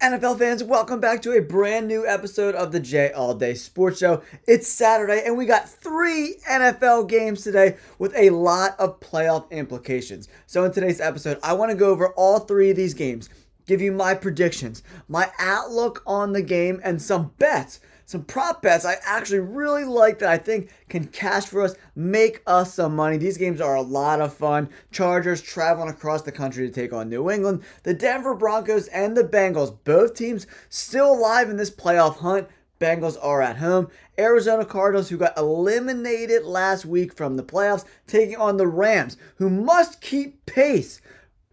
NFL fans, welcome back to a brand new episode of the J All Day Sports Show. It's Saturday, and we got 3 NFL games today with a lot of playoff implications. So, in today's episode, I want to go over all 3 of these games, give you my predictions, my outlook on the game, and some bets. Some prop bets I actually really like that I think can cash for us, make us some money. These games are a lot of fun. Chargers traveling across the country to take on New England. The Denver Broncos and the Bengals, both teams still alive in this playoff hunt. Bengals are at home. Arizona Cardinals, who got eliminated last week from the playoffs, taking on the Rams, who must keep pace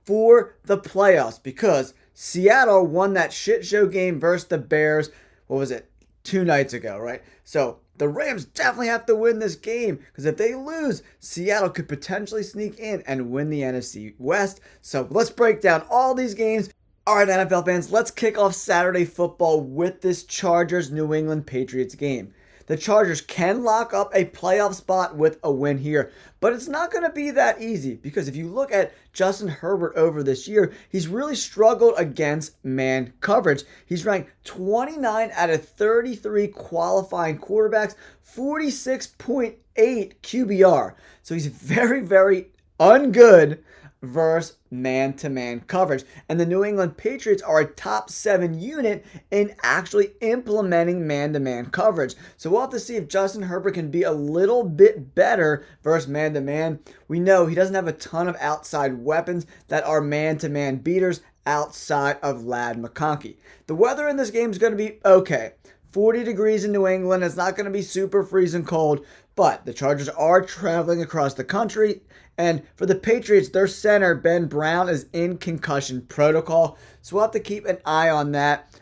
for the playoffs because Seattle won that shit show game versus the Bears. What was it? 2 nights ago, right? So the Rams definitely have to win this game because if they lose, Seattle could potentially sneak in and win the NFC West. So let's break down all these games. All right, NFL fans, let's kick off Saturday football with this Chargers New England Patriots game. The Chargers can lock up a playoff spot with a win here, but it's not going to be that easy because if you look at Justin Herbert over this year, he's really struggled against man coverage. He's ranked 29 out of 33 qualifying quarterbacks, 46.8 QBR. So he's very, very ungood versus man-to-man coverage. And the New England Patriots are a top 7 unit in actually implementing man-to-man coverage. So we'll have to see if Justin Herbert can be a little bit better versus man-to-man. We know he doesn't have a ton of outside weapons that are man-to-man beaters outside of Ladd McConkey. The weather in this game is going to be okay. 40 degrees in New England. It's not going to be super freezing cold, but the Chargers are traveling across the country. And for the Patriots, their center, Ben Brown, is in concussion protocol. So we'll have to keep an eye on that.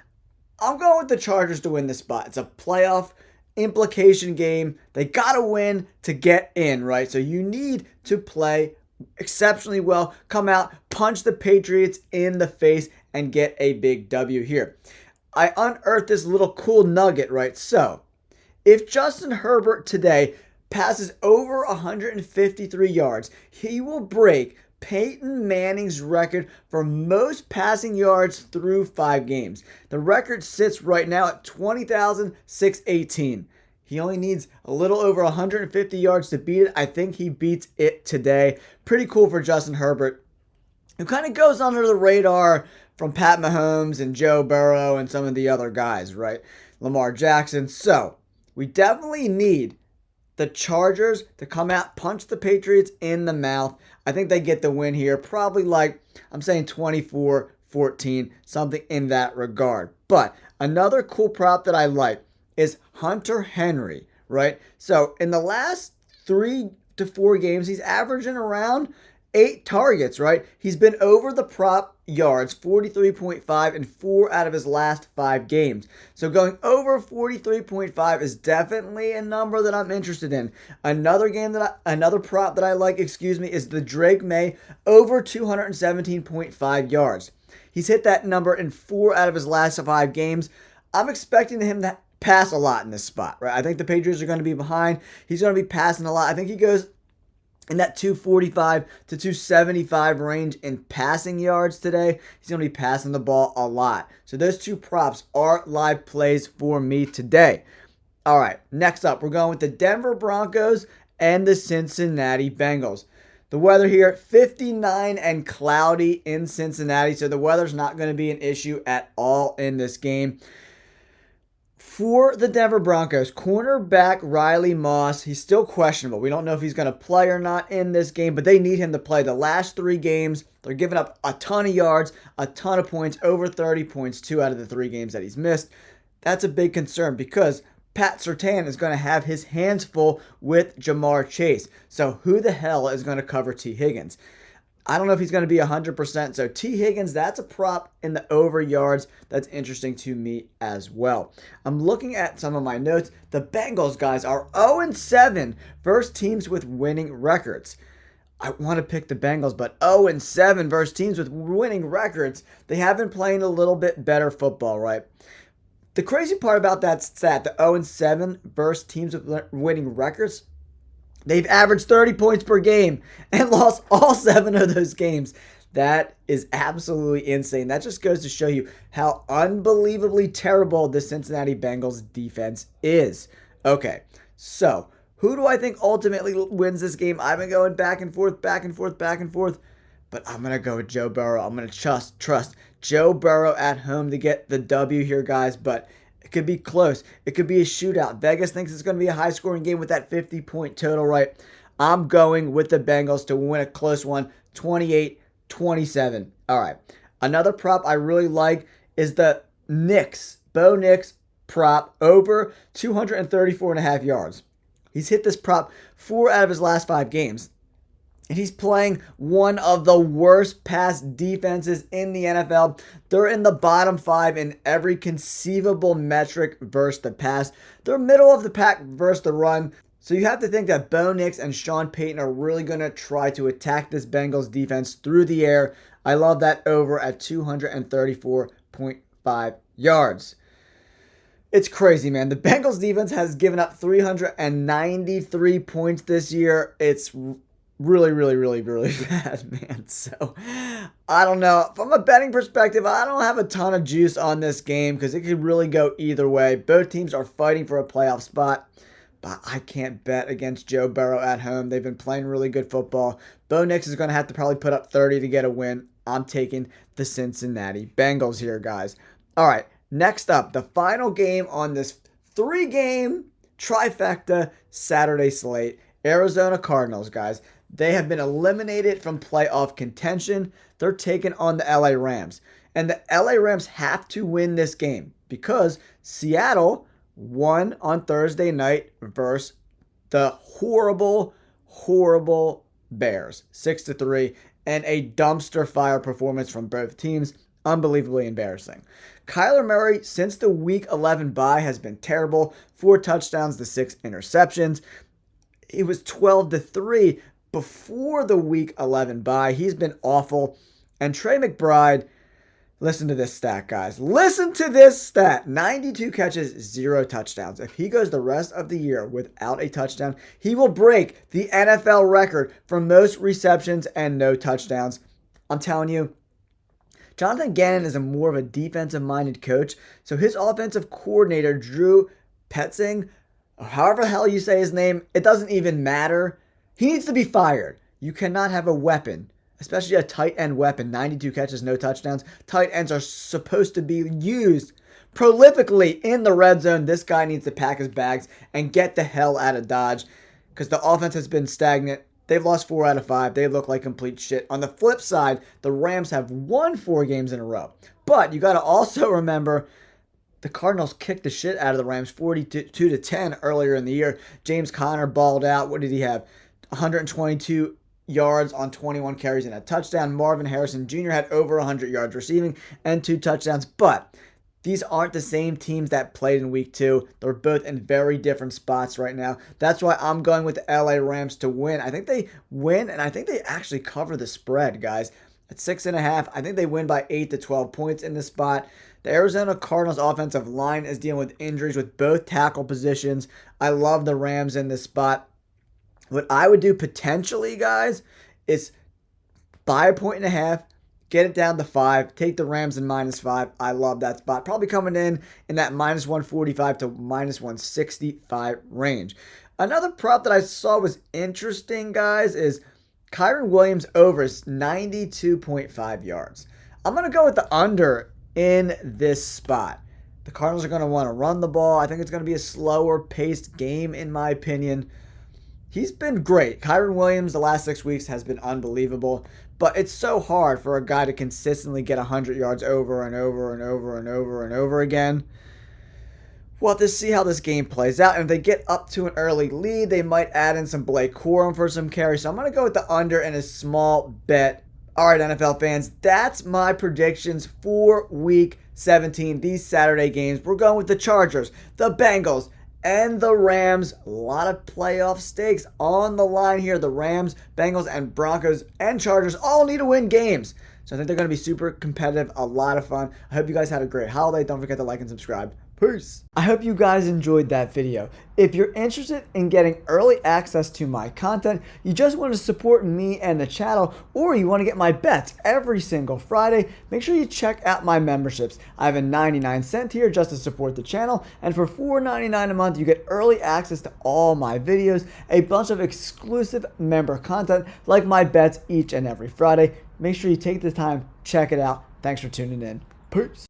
I'm going with the Chargers to win this spot. It's a playoff implication game. They got to win to get in, right? So you need to play exceptionally well, come out, punch the Patriots in the face, and get a big W here. I unearthed this little cool nugget, right? So if Justin Herbert today passes over 153 yards, he will break Peyton Manning's record for most passing yards through 5 games. The record sits right now at 20,618. He only needs a little over 150 yards to beat it. I think he beats it today. Pretty cool for Justin Herbert, who kind of goes under the radar from Pat Mahomes and Joe Burrow and some of the other guys, right? Lamar Jackson. So we definitely need the Chargers to come out, punch the Patriots in the mouth. I think they get the win here. Probably like, I'm saying 24-14, something in that regard. But another cool prop that I like is Hunter Henry, right? So in the last 3 to 4 games, he's averaging around 8 targets, right? He's been over the prop yards, 43.5 in 4 out of his last 5 games. So going over 43.5 is definitely a number that I'm interested in. Another prop that I like, is the Drake May over 217.5 yards. He's hit that number in 4 out of his last 5 games. I'm expecting him to pass a lot in this spot, right? I think the Patriots are going to be behind. He's going to be passing a lot. I think he goes in that 245 to 275 range in passing yards today. He's going to be passing the ball a lot. So those 2 props are live plays for me today. All right, next up, we're going with the Denver Broncos and the Cincinnati Bengals. The weather here, 59 and cloudy in Cincinnati, so the weather's not going to be an issue at all in this game. For the Denver Broncos, cornerback Riley Moss, he's still questionable. We don't know if he's going to play or not in this game, but they need him to play. The last 3 games, they're giving up a ton of yards, a ton of points, over 30 points, 2 out of the 3 games that he's missed. That's a big concern because Pat Surtain is going to have his hands full with Jamar Chase. So who the hell is going to cover T. Higgins? I don't know if he's going to be 100%. So T. Higgins, that's a prop in the over yards. That's interesting to me as well. I'm looking at some of my notes. The Bengals, guys, are 0-7 versus teams with winning records. I want to pick the Bengals, but 0-7 versus teams with winning records. They have been playing a little bit better football, right? The crazy part about that stat, the 0-7 versus teams with winning records, they've averaged 30 points per game and lost all 7 of those games. That is absolutely insane. That just goes to show you how unbelievably terrible the Cincinnati Bengals defense is. Okay, so who do I think ultimately wins this game? I've been going back and forth, back and forth, back and forth, but I'm going to go with Joe Burrow. I'm going to trust Joe Burrow at home to get the W here, guys, but it could be close. It could be a shootout. Vegas thinks it's going to be a high-scoring game with that 50-point total, right? I'm going with the Bengals to win a close one, 28-27. All right. Another prop I really like is the Knicks, Bo Nix prop over 234.5 yards. He's hit this prop 4 out of his last 5 games. And he's playing one of the worst pass defenses in the NFL. They're in the bottom 5 in every conceivable metric versus the pass. They're middle of the pack versus the run. So you have to think that Bo Nix and Sean Payton are really going to try to attack this Bengals defense through the air. I love that over at 234.5 yards. It's crazy, man. The Bengals defense has given up 393 points this year. It's really, really, really, really bad, man. So, I don't know. From a betting perspective, I don't have a ton of juice on this game because it could really go either way. Both teams are fighting for a playoff spot, but I can't bet against Joe Burrow at home. They've been playing really good football. Bo Nix is going to have to probably put up 30 to get a win. I'm taking the Cincinnati Bengals here, guys. All right, next up, the final game on this 3-game trifecta Saturday slate. Arizona Cardinals, guys. They have been eliminated from playoff contention. They're taking on the LA Rams. And the LA Rams have to win this game because Seattle won on Thursday night versus the horrible Bears. 6-3. And a dumpster fire performance from both teams. Unbelievably embarrassing. Kyler Murray, since the Week 11 bye, has been terrible. 4 touchdowns to 6 interceptions. He was 12-3 before the Week 11 bye. He's been awful. And Trey McBride, listen to this stat, guys. Listen to this stat. 92 catches, 0 touchdowns. If he goes the rest of the year without a touchdown, he will break the NFL record for most receptions and no touchdowns. I'm telling you, Jonathan Gannon is more of a defensive-minded coach, so his offensive coordinator, Drew Petzing, or however the hell you say his name, it doesn't even matter. He needs to be fired. You cannot have a weapon, especially a tight end weapon, 92 catches, no touchdowns. Tight ends are supposed to be used prolifically in the red zone. This guy needs to pack his bags and get the hell out of Dodge because the offense has been stagnant. They've lost 4 out of 5. They look like complete shit. On the flip side, the Rams have won 4 games in a row. But you got to also remember the Cardinals kicked the shit out of the Rams 42-10 earlier in the year. James Conner balled out. What did he have? 122 yards on 21 carries and a touchdown. Marvin Harrison Jr. had over 100 yards receiving and 2 touchdowns. But these aren't the same teams that played in Week 2. They're both in very different spots right now. That's why I'm going with the LA Rams to win. I think they win, and I think they actually cover the spread, guys. At 6.5, I think they win by 8 to 12 points in this spot. The Arizona Cardinals offensive line is dealing with injuries with both tackle positions. I love the Rams in this spot. What I would do potentially, guys, is buy a 1.5, get it down to 5, take the Rams in -5. I love that spot. Probably coming in that -145 to -165 range. Another prop that I saw was interesting, guys, is Kyren Williams over 92.5 yards. I'm going to go with the under in this spot. The Cardinals are going to want to run the ball. I think it's going to be a slower paced game in my opinion. He's been great. Kyren Williams the last 6 weeks has been unbelievable, but it's so hard for a guy to consistently get 100 yards over and over and over and over and over again. We'll have to see how this game plays out. And if they get up to an early lead, they might add in some Blake Corum for some carries. So I'm going to go with the under and a small bet. All right, NFL fans, that's my predictions for Week 17, these Saturday games. We're going with the Chargers, the Bengals, and the Rams. A lot of playoff stakes on the line here. The Rams, Bengals, and Broncos and Chargers all need to win games. So I think they're going to be super competitive, a lot of fun. I hope you guys had a great holiday. Don't forget to like and subscribe. Peace. I hope you guys enjoyed that video. If you're interested in getting early access to my content, you just want to support me and the channel, or you want to get my bets every single Friday, make sure you check out my memberships. I have a 99-cent tier just to support the channel, and for $4.99 a month, you get early access to all my videos, a bunch of exclusive member content like my bets each and every Friday. Make sure you take the time, check it out. Thanks for tuning in. Peace.